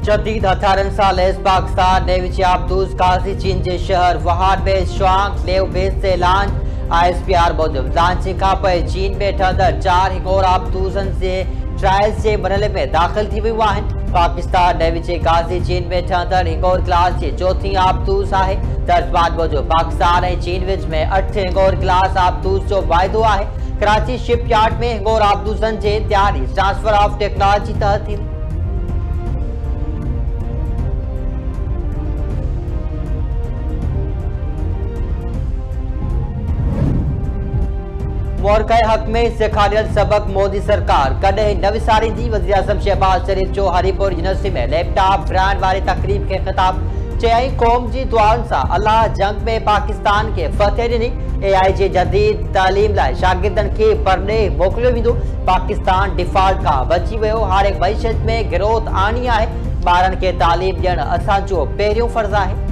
जदीद हथियारनि सां lace Pakistan navy आबदूस Qazi चीन के शहर वुहान में शुआंग लेव बेस से लॉन्च। ISPR मूजिब लॉन्चिंग का पोइ चीन में ठहंदड़ 4 हिंगोर आबदूसनि जे ट्रायल्स के मरहले में दाख़िल थी वियूं आहिनि। पाकिस्तान नेवी जे काज़ी चीन में ठहंदड़ हिंगोर क्लास जी चौथी आबदूस है। तर्जमान मूजिब पाकिस्तान और चीन विच में 8 हिंगोर क्लास आबदूस जो वाइदो है। कराची शिपयार्ड में हिंगोर आबदूसनि जे तैयारी ट्रांसफर ऑफ टेक्नोलॉजी तहत थी। मोरके हक में सेखारियल सबक मोदी सरकार कॾहिं न विसारींदी। वज़ीर आज़म शहबाज शरीफ जो हरीपुर यूनिवर्सिटी में लैपटॉप विराइण वारी तकरीब के ख़िताब। चयाई क़ौम जी दुआउनि सां अल्लाह जंग में पाकिस्तान के फतेह ॾिनी। AI जे जदीद तालीम लाइ शागिर्दनि खे परॾेह मोकिलियो वेंदो। पाकिस्तान डिफॉल्ट खां बची वियो, हाणे मईशत में गिरोथ आणी आहे। ॿारनि खे तालीम ॾियणु असांजो पहिरियों फ़र्ज़ आहे।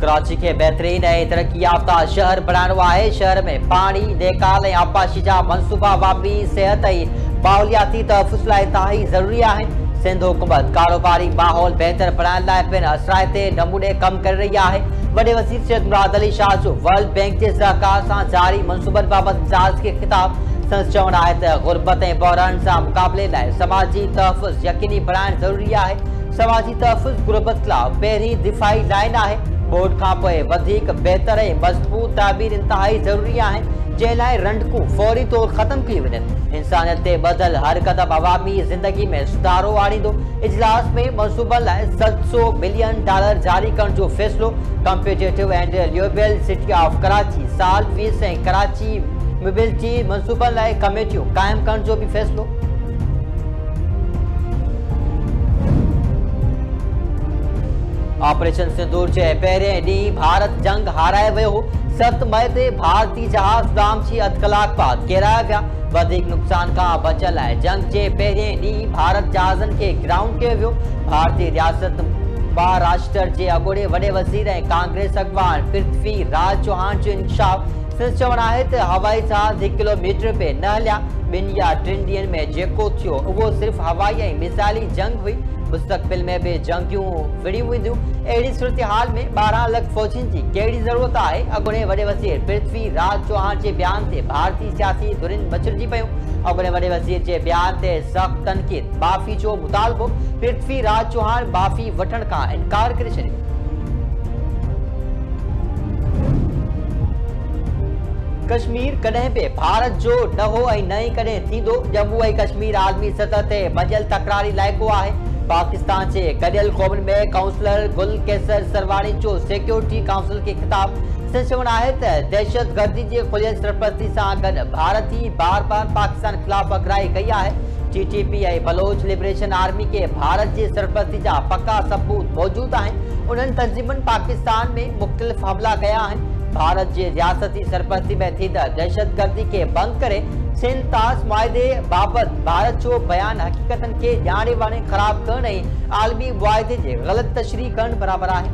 कराची के बेहतरीन और तरक्की याफ्ता शहर बनाइणो आहे। शहर में पानी, नेकाल और आपाशी जा मनसूबा अवामी सेहत और माहौलियाती तहफ़ुज़ लाइ इंतहाई ज़रूरी आहिनि। सिंध हुकूमत कारोबारी माहौल बेहतर बनाइण लाइ पिण असराइते नमूने कम कर रही है। वॾे वज़ीर सैयद मुराद अली शाह जो वर्ल्ड बैंक के सहकार सां जारी मनसूबनि बाबत मिजाज के खिताब। संस चवणु आहे त गुरबत और बहरान सां मुक़ाबले लाइ समाजी तहफ़ुज़ यकीनी बनाइण ज़रूरी आहे। समाजी तहफ़ुज़ गुरबत खिलाफ़ पहिरीं दिफ़ाई लाइन आहे। बोर्ड का पोइ वधिक बेहतर ऐं मज़बूत ताबीर इंतहाई ज़रूरी आहिनि, जंहिं लाइ रंडकूं फौरी तौर ख़त्म कयूं वञनि। इंसानियत ते ॿधल हर क़दम अवामी ज़िंदगी में सुधारो आणींदो। इजलास में मनसूबनि लाइ $700 मिलियन जारी करण जो फ़ैसिलो। Competitive and liveable city of Karachi साल फीस ऐं कराची मोबिलिटी मनसूबनि लाइ कमेटियूं क़ाइमु करण जो भी फ़ैसिलो। ऑपरेशन सिंदूर के पहिरें ॾींहुं भारत जंग हाराए वियो। 7 मई ते भारतीय जहाज सुदाम जी अध कलाक बाद किराया विया। वधीक नुक़सान खां बचण लाइ जंग के पहिरें ॾींहुं भारत जहाज़नि खे ग्राउंड कयो वियो। भारतीय रियासत महाराष्ट्र के अॻूणे वॾे वज़ीर ऐं कांग्रेस अॻवान पृथ्वी राज चौहान जो इंकशाफ। संस चवणु आहे त हवाई जहाज 1 किलोमीटर पे न हलिया। 2 या 3 ॾींहनि में जेको थियो उहो सिर्फ़ हवाई ऐं मिसाइली जंग हुई। मुस्तक़बिल में भी जंगियूं विड़ियूं वेंदियूं। अहिड़ी सूरत में 12 लख फ़ौजियुनि जी कहिड़ी ज़रूरत आहे। अॻूणे वॾे वज़ीर पृथ्वी राज चौहान के बयान ते भारतीय सियासी धुरिन मचिड़जी पियूं। अॻूणे वॾे वज़ीर के बयान ते सख़्त तनक़ीद। माफ़ी जो मुतालबो। पृथ्वी राज चौहान माफ़ी वठण का इनकार करे छॾियो। कश्मीर कॾहिं भी भारत जो न हो ऐं न ई कॾहिं थींदो। जम्मू ऐं कश्मीर आलमी सतह ते मजियल तकरारी इलाइक़ो आहे। पाकिस्तान जे गॾियल क़ौमुनि में काउंसलर गुल कैसर सरवाणी जो सिक्योरिटी काउंसिल के खिताब। संस चवणु आहे त दहशतगर्दी जे खुलियल सरपरस्ती सां गॾु भारत ही बार पाकिस्तान ख़िलाफ़ अगराई कई आहे। TTP ऐं बलोच लिबरेशन आर्मी के भारत जे सरपरस्ती जा पक्का सबूत मौजूद आहिनि। उन्हनि तंज़ीमुनि पाकिस्तान में मुख़्तलिफ़ हमला कया आहिनि। भारत जे रियासती सरपरस्ती में थींदड़ दहशतगर्दी के बंद करे सिंध तास मुआहिदे बाबत भारत जो बयान हक़ीक़तनि के ॼाणे वाणे ख़राब करण ऐं आलमी मुआहिदे जे ग़लत तशरीह करण बराबर आहे।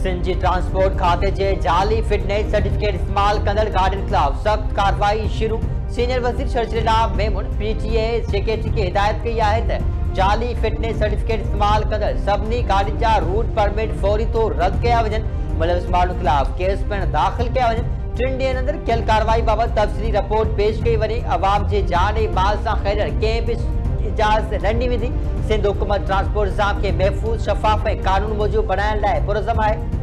सिंध जी ट्रांसपोर्ट खाते जे जाली फिटनेस सर्टिफिकेट इस्तेमाल कंदड़ गाॾियुनि खिलाफ़ सख़्त कार्रवाई शुरू। सीनियर वज़ीर शर्जिला मेमून PTA सेक्रेटरी के हिदायत कई आहे त जाली फिटनेस सर्टिफिकेट इस्तेमाल कंदड़ सभिनी गाॾियुनि जा रूट परमिट फौरी तौर रद्द कया वञनि। मुलविस माण्हुनि खिलाफ़ केस पिण दाख़िल कया वञनि। 3 ॾींहनि अंदरि कयल कार्रवाई बाबति तफ़सीली रिपोर्ट पेश कई वञे। अवाम जे जान ऐं माल सां खेॾणु कंहिं बि इजाज़त न ॾिनी वेंदी। सिंध हुकूमत ट्रांसपोर्ट निज़ाम खे महफ़ूज़, शफ़ाफ़ ऐं क़ानून मूजिबि बणाइण लाइ पुरज़म आहे।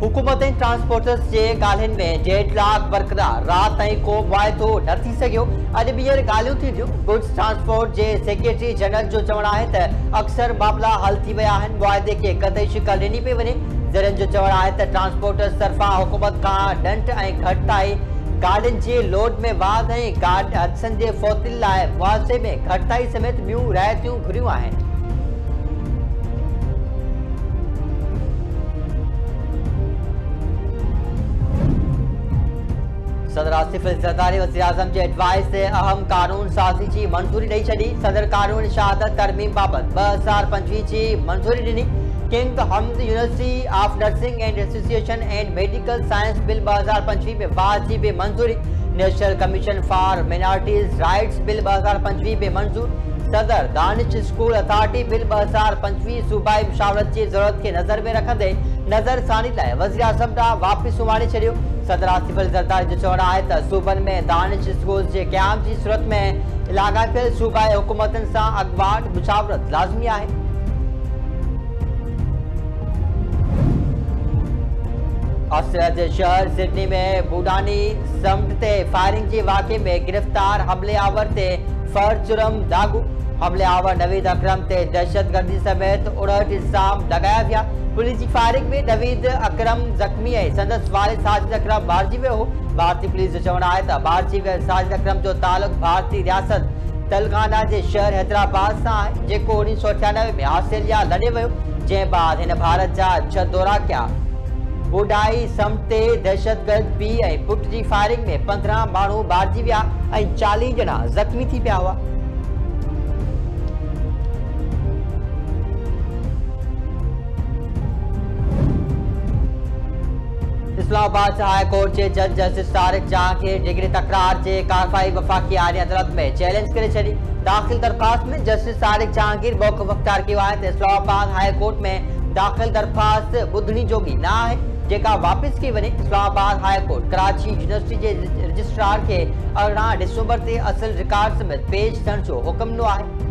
हुकूमत ऐं ट्रांसपोर्टर्स जे ॻाल्हियुनि में डेडलॉक बरक़रार। राति ताईं को मुआहिदो न थी सघियो। अॼु ॿीहर ॻाल्हियूं थी थियूं। गुड्स ट्रांसपोर्ट जे सेक्रेटरी जनरल जो चवणु आहे त अक्सर मामला हल थी विया आहिनि। मुआहिदे खे कतई शिकल ॾिनी पई वञे। ज़रियनि जो चवणु आहे त ट्रांसपोर्टर्स तरफ़ां हुकूमत खां ॾंड ऐं घटिताई, गाॾियुनि जे लोड में वाध ऐं हादसनि जे फ़ौतिल लाइ मुआवज़े में घटिताई समेत ॿियूं रिआयतूं घुरियूं आहिनि। सदर आसिफ अली ज़रदारी वज़ीर आज़म जे एडवाइस से अहम कानून साज़ी जी मंजूरी ॾेई छॾी। सदर कानून शहादत तरमीम बाबत 2025 जी मंजूरी ॾिनी। King Hamad university of nursing and association and medical science bill 2025 में वाजिब मंजूरी। National commission for minorities rights bill 2025 में मंजूर। सदर दानिश स्कूल अथॉरिटी बिल 2025 सूबाई मुशावरत की जरूरत के नजर में रखंदे नज़रसानी लाइ वज़ीर आज़म ॾांहुं वापस सुम्हारे छॾियो। सदर आसिफ अली ज़रदारी जो चवणु आहे त सूबनि में दानिश स्कूल जे क़याम जी सूरत में लाॻापियल सूबाई हुकूमतनि सां अॻुवाट मुशावरत लाज़मी आहे। ऑस्ट्रेलिया के शहर सिडनी में बूडानी समुंड ते फायरिंग के वाक़े में गिरफ्तार हमलेआवर ते फर्द जुर्म दागू। हमलेआवर नवीद अकरम ते दहशतगर्दी समेत 59 इल्जाम लगाया विया। पुलिस की फायरिंग में नवीद अकरम जख्मी है। संदस वारिस साजिद अकरम मारिजी वियो हो। भारतीय पुलिस जो चवणु आहे त मारिजी वियल साजिद अकरम जो तालुक भारतीय रियासत तेलंगाना के शहर हैदराबाद सां आहे, जेको 1998 में ऑस्ट्रेलिया लॾे वियो। जंहिं बाद हिन भारत जा 6 दौरा कया। बूडाई समुंड ते दहशतगर्द पीउ ऐं पुट जी फायरिंग में 15 माण्हू मारिजी विया ऐं 40 ॼणा ज़ख्मी थी पिया हुआ। इस्लामाबाद हाई कोर्ट के जज जस्टिस तारिक जहांगीर डिग्री तकरार के कार्रवाई वफाकी आईनी अदालत में चैलेंज करे छड़ी। दाखिल दरख्वास्त में जस्टिस तारिक जहांगीर मौक़िफ़ अख्तियार कियो आहे त इस्लामाबाद हाई कोर्ट में दाखिल दरख्वास्त ॿुधणी जोगी न आहे, जेका वापस की वञे। Islamabad high court Karachi university के रजिस्ट्रार के 18 दिसंबर ते असल रिकॉर्ड समेत पेश थियण जो हुक्म ॾिनो आहे।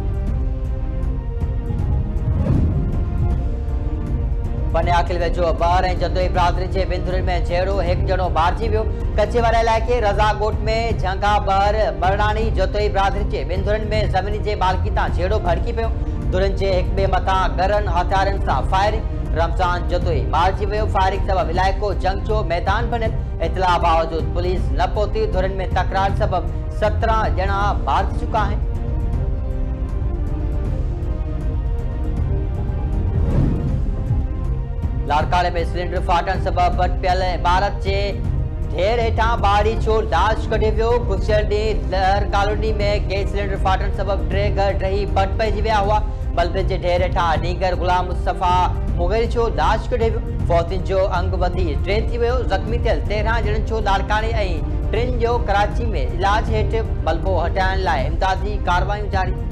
पनियाखिल वेझो ॿार ऐं जदोई बिरादरी जे बिंदुरनि में जहिड़ो हिकु ॼणो मारिजी वियो। कच्छ वारा इलाइक़े रज़ागोट में झंगा ॿार बरणानी जदोई बिरादरी जे बिंदुरनि में ज़मीनी जे मालिकी तां जहिड़ो भड़की पियो। धुरनि जे हिक ॿिए मथां गरनि हथियारनि सां फायरिंग। रमज़ान जदोई मारिजी वियो। फायरिंग सबबि इलाइक़ो जंग जो मैदान बणियल। इतला बावजूद पुलिस न पहुती। धुरनि में तकरार सबबि 17 ॼणा मारिजी चुका आहिनि। लाड़काणे में सिलेंडर फाटण सबबि बटपियल इमारत जे ढेर हेठां ॿारड़ी चोर दाश कढे वियो। गुज़िरियल ॾींहुं लहर कॉलोनी में गैस सिलेंडर फाटण सबबि 3 घर ढही बट पइजी विया हुआ। मलबे जे ढेर हेठां नीगर गुलाम मुस्तफ़ा मुग़ल चोर दाश कढे वियो। फौतियुनि जो अंग वधी 3 थी वियो। ज़ख़्मी थियल 13 ॼणनि जो लाड़काणे ऐं 3 जो कराची में इलाज हेठि। मलबो हटाइण लाइ इमदादी कार्रवायूं जारी।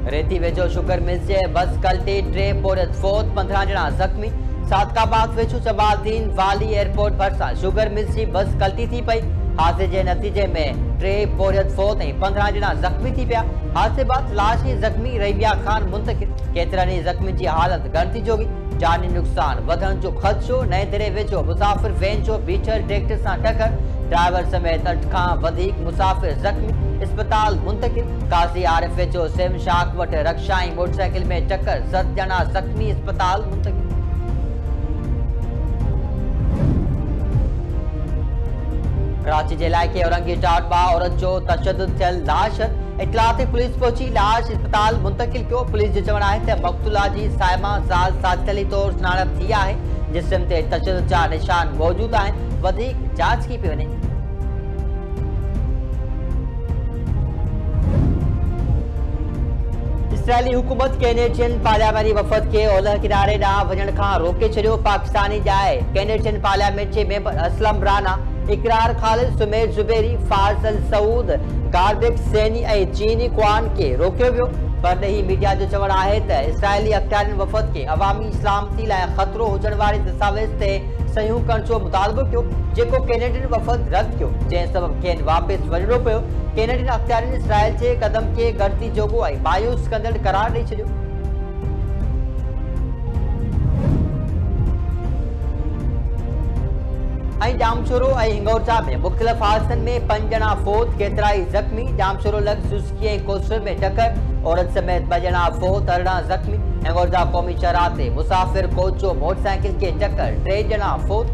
रेती वेझो शुगर मिल्स जे बस कल्टी 3 पोरियत फौत 15 ॼणा ज़ख़्मी। सादकाबाद वेझो जमालुद्दीन वाली एयरपोर्ट भरिसां शुगर मिल्स जी बस कल्टी थी पई। हादसे जे नतीजे में 3 पोरियत फौत ऐं 15 ॼणा ज़ख़्मी थी पिया। हादसे बाद लाशी ज़ख़्मी रबिया खान मुंतकिल। केतिरनि ई ज़ख़्मी जी हालत गणती जोगी। जानी नुक़सान वधण जो ख़दशो। नए दरे वेझो मुसाफ़िर वैन जो बीठल ट्रैक्टर सां टकर। ड्राइवर समेत 8 खां वधीक मुसाफ़िर ज़ख़्मी। अस्पताल मुंतकिल। काज़ी आरिफ वेझो सेम शाख वटि रक्षा ऐं मोटरसाइकिल में टक्कर। 7 ॼणा ज़ख़्मी। अस्पताल मुंतकिल। कराची के इलाइक़े औरंगी टाट बा औरत जो तशद्दुद थियल लाश। इतला ते पुलिस पहुंची लाश अस्पताल मुंतकिल कियो। पुलिस जो चवणु आहे त मक़तूला जी साइमा ज़ाल साजिदली तौर सुञाणप थी आहे। जिस्म ते तशद्दुद जा निशान मौजूद आहिनि। वधीक जांच की पई वञे। इसराइली हुकूमत कैनेडियन पार्लियामेंटी वफ़द के ओलह किनारे ॾांहुं वञण खां रोके छॾियो। पाकिस्तानी जाइ कैनेडियन पार्लियामेंट जे मेंबर असलम राना, इकरार खालिद, सुमेर जुबैरी, फारस अल सऊद, गार्बिक सैनी ऐं चीनी क्वान के रोकियो वियो। परॾेही मीडिया जो चवणु आहे त इसराइली अख्तियारनि वफ़द के अवामी सलामती लाइ ख़तरो हुजण वारे दस्तावेज़ ते सहियूं करण जो मुतालबो कयो, जेको कैनेडियन वफ़द रद्द कयो, जंहिं सबबि खेनि वापसि वञणो पियो। कैनेडियन अख्तियारनि इसराइल जे क़दम खे ॻणती जोॻो ऐं मायूस कंदड़ करार ॾेई छॾियो। जामशोरो ऐं हिंगोरजा में मुख़्तलिफ़ हादसनि में 5 ॼणा फौत, केतिराई ज़ख़्मी। जामशोरो लग सुज़ुकी ऐं कोस्टर में टक्कर। औरत समेत 2 ॼणा फौत, 18 ज़ख़्मी। हिंगोरजा क़ौमी शहराह ते मुसाफ़िर कोच जो मोटरसाइकिल खे टक्कर, 3 ॼणा फौत।